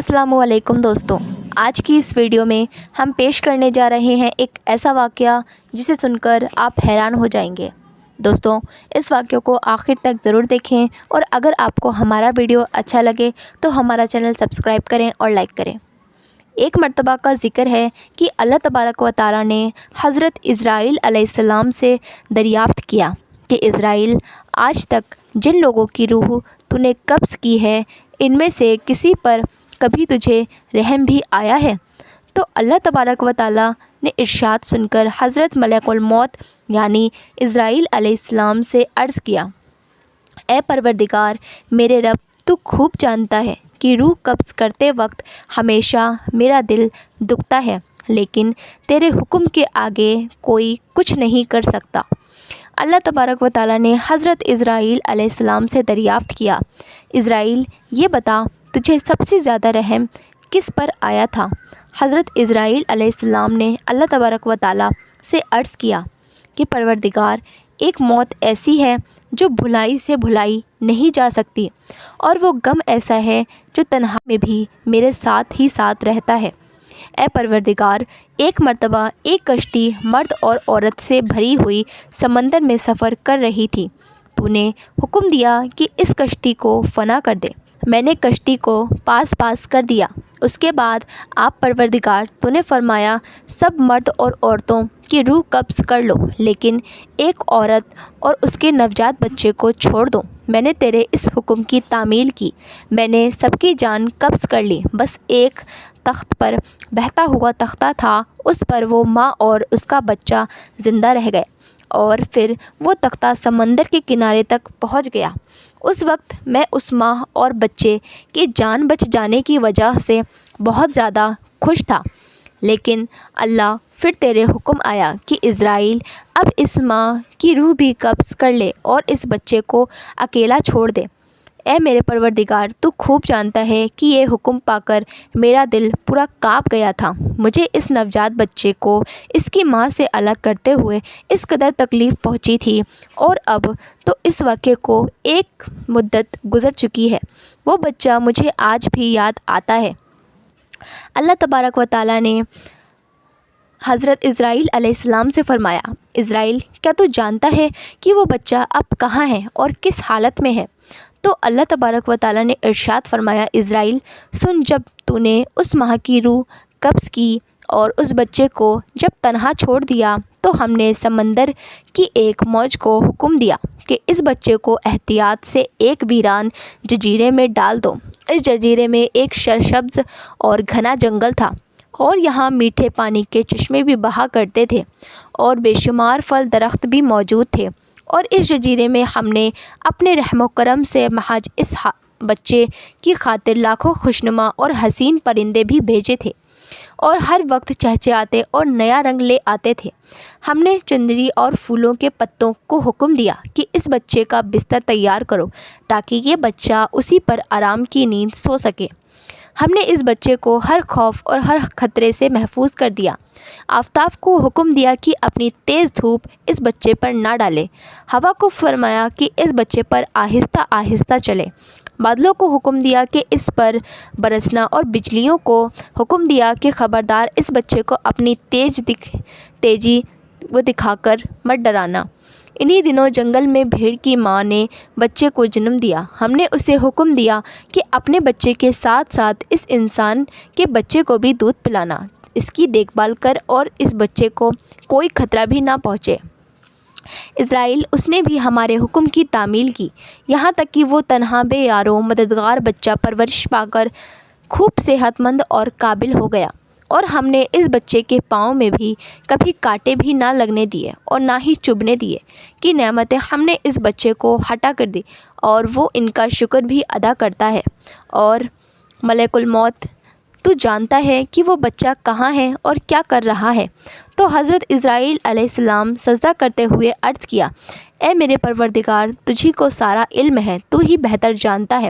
السلام علیکم دوستوں، آج کی اس ویڈیو میں ہم پیش کرنے جا رہے ہیں ایک ایسا واقعہ جسے سن کر آپ حیران ہو جائیں گے۔ دوستوں، اس واقعے کو آخر تک ضرور دیکھیں اور اگر آپ کو ہمارا ویڈیو اچھا لگے تو ہمارا چینل سبسکرائب کریں اور لائک کریں۔ ایک مرتبہ کا ذکر ہے کہ اللہ تبارک و تعالیٰ نے حضرت اسرائیل علیہ السلام سے دریافت کیا کہ اسرائیل، آج تک جن لوگوں کی روح تو نے قبض کی ہے، ان میں سے کسی پر کبھی تجھے رحم بھی آیا ہے؟ تو اللہ تبارک و تعالیٰ نے ارشاد سن کر حضرت ملک الموت یعنی اسرائیل علیہ السلام سے عرض کیا، اے پروردگار میرے رب، تو خوب جانتا ہے کہ روح قبض کرتے وقت ہمیشہ میرا دل دکھتا ہے، لیکن تیرے حکم کے آگے کوئی کچھ نہیں کر سکتا۔ اللہ تبارک و تعالیٰ نے حضرت اسرائیل علیہ السلام سے دریافت کیا، اسرائیل یہ بتا، تجھے سب سے زیادہ رحم کس پر آیا تھا؟ حضرت اسرائیل علیہ السلام نے اللہ تبارک و تعالیٰ سے عرض کیا کہ پروردگار، ایک موت ایسی ہے جو بھلائی سے بھلائی نہیں جا سکتی، اور وہ غم ایسا ہے جو تنہا میں بھی میرے ساتھ ہی ساتھ رہتا ہے۔ اے پروردگار، ایک مرتبہ ایک کشتی مرد اور عورت سے بھری ہوئی سمندر میں سفر کر رہی تھی۔ تو نے حکم دیا کہ اس کشتی کو فنا کر دے۔ میں نے کشتی کو پاس کر دیا۔ اس کے بعد آپ پروردگار، تو نے فرمایا، سب مرد اور عورتوں کی روح قبض کر لو، لیکن ایک عورت اور اس کے نوزائیدہ بچے کو چھوڑ دو۔ میں نے تیرے اس حکم کی تعمیل کی، میں نے سب کی جان قبض کر لی، بس ایک تخت پر بہتا ہوا تختہ تھا، اس پر وہ ماں اور اس کا بچہ زندہ رہ گئے، اور پھر وہ تختہ سمندر کے کنارے تک پہنچ گیا۔ اس وقت میں اس ماں اور بچے کی جان بچ جانے کی وجہ سے بہت زیادہ خوش تھا، لیکن اللہ پھر تیرے حکم آیا کہ اسرائیل، اب اس ماں کی روح بھی قبض کر لے اور اس بچے کو اکیلا چھوڑ دے۔ اے میرے پروردگار، تو خوب جانتا ہے کہ یہ حکم پا کر میرا دل پورا کانپ گیا تھا۔ مجھے اس نوزائیدہ بچے کو اس کی ماں سے الگ کرتے ہوئے اس قدر تکلیف پہنچی تھی، اور اب تو اس واقعے کو ایک مدت گزر چکی ہے، وہ بچہ مجھے آج بھی یاد آتا ہے۔ اللہ تبارک و تعالیٰ نے حضرت اسرائیل علیہ السلام سے فرمایا، اسرائیل، کیا تو جانتا ہے کہ وہ بچہ اب کہاں ہے اور کس حالت میں ہے؟ تو اللہ تبارک و تعالیٰ نے ارشاد فرمایا، اسرائیل سن، جب تو نے اس ماں کی روح قبض کی اور اس بچے کو جب تنہا چھوڑ دیا، تو ہم نے سمندر کی ایک موج کو حکم دیا کہ اس بچے کو احتیاط سے ایک ویران جزیرے میں ڈال دو۔ اس جزیرے میں ایک سرسبز اور گھنا جنگل تھا، اور یہاں میٹھے پانی کے چشمے بھی بہا کرتے تھے، اور بے شمار پھل درخت بھی موجود تھے، اور اس جزیرے میں ہم نے اپنے رحم و کرم سے محض اس بچے کی خاطر لاکھوں خوشنما اور حسین پرندے بھی بھیجے تھے، اور ہر وقت چہچہاتے اور نیا رنگ لے آتے تھے۔ ہم نے چندری اور پھولوں کے پتوں کو حکم دیا کہ اس بچے کا بستر تیار کرو، تاکہ یہ بچہ اسی پر آرام کی نیند سو سکے۔ ہم نے اس بچے کو ہر خوف اور ہر خطرے سے محفوظ کر دیا۔ آفتاب کو حکم دیا کہ اپنی تیز دھوپ اس بچے پر نہ ڈالے، ہوا کو فرمایا کہ اس بچے پر آہستہ آہستہ چلے، بادلوں کو حکم دیا کہ اس پر برسنا، اور بجلیوں کو حکم دیا کہ خبردار اس بچے کو اپنی تیزی دکھا کر مت ڈرانا۔ انہی دنوں جنگل میں بھیڑ کی ماں نے بچے کو جنم دیا۔ ہم نے اسے حکم دیا کہ اپنے بچے کے ساتھ ساتھ اس انسان کے بچے کو بھی دودھ پلانا، اس کی دیکھ بھال کر، اور اس بچے کو کوئی خطرہ بھی نہ پہنچے۔ اسرائیل، اس نے بھی ہمارے حکم کی تعمیل کی، یہاں تک کہ وہ تنہا بے یار و مددگار بچہ پرورش پا کر خوب صحت مند اور قابل ہو گیا، اور ہم نے اس بچے کے پاؤں میں بھی کبھی کانٹے بھی نہ لگنے دیے اور نہ ہی چبھنے دیے کہ نعمتیں ہم نے اس بچے کو ہٹا کر دی، اور وہ ان کا شکر بھی ادا کرتا ہے۔ اور ملک الموت، تو جانتا ہے کہ وہ بچہ کہاں ہے اور کیا کر رہا ہے؟ تو حضرت اسرائیل علیہ السلام سجدہ کرتے ہوئے عرض کیا، اے میرے پروردگار، تجھی کو سارا علم ہے، تو ہی بہتر جانتا ہے۔